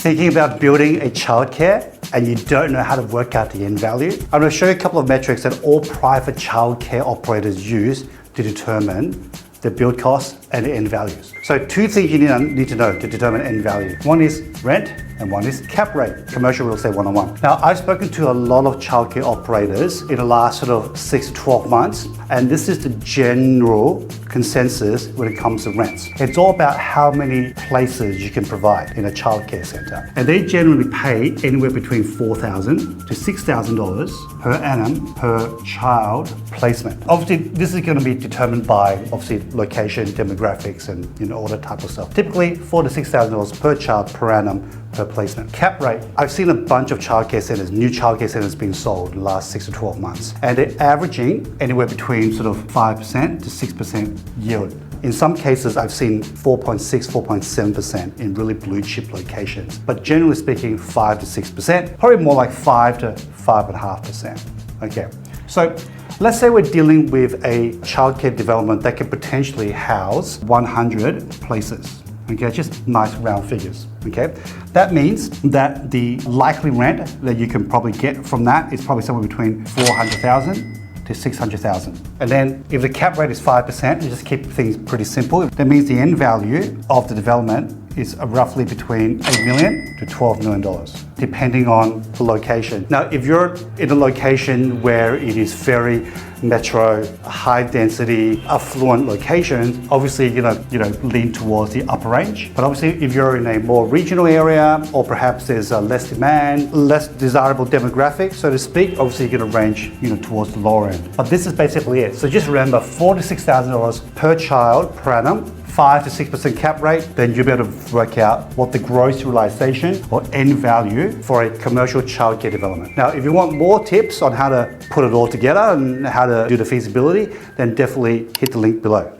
Thinking about building a childcare and you don't know how to work out the end value? I'm going to show you a couple of metrics that all private childcare operators use to determine the build costs and the end values. So two things you need to know to determine end value. One is rent and one is cap rate, commercial real estate 101. Now, I've spoken to a lot of childcare operators in the last sort of 6 to 12 months, and this is the general consensus when it comes to rents. It's all about how many places you can provide in a childcare centre. And they generally pay anywhere between $4,000 to $6,000 per annum per child placement. Obviously, this is going to be determined by obviously location, demographics, and all that type of stuff. Typically, $4,000 to $6,000 per child per annum per placement. Cap rate. I've seen a bunch of childcare centres, new childcare centres being sold in the last 6 to 12 months, and they're averaging anywhere between sort of 5% to 6% yield. In some cases, I've seen 4.6, 4.7% in really blue chip locations, but generally speaking, 5 to 6%, probably more like 5 to 5.5%. Okay, so let's say we're dealing with a childcare development that could potentially house 100 places. Okay, just nice round figures. Okay, that means that the likely rent that you can probably get from that is probably somewhere between $400,000 to $600,000. And then if the cap rate is 5%, you just keep things pretty simple. That means the end value of the development is roughly between $8 million to $12 million, depending on the location. Now, if you're in a location where it is very metro, high density, affluent locations, obviously lean towards the upper range. But obviously, if you're in a more regional area, or perhaps there's less demand, less desirable demographic, so to speak, obviously you're going to range towards the lower end. But this is basically it. So just remember, $4,000 to $6,000 per child per annum, 5 to 6% cap rate, then you'll be able to work out what the gross realization or end value for a commercial childcare development. Now, if you want more tips on how to put it all together and how to do the feasibility, then definitely hit the link below.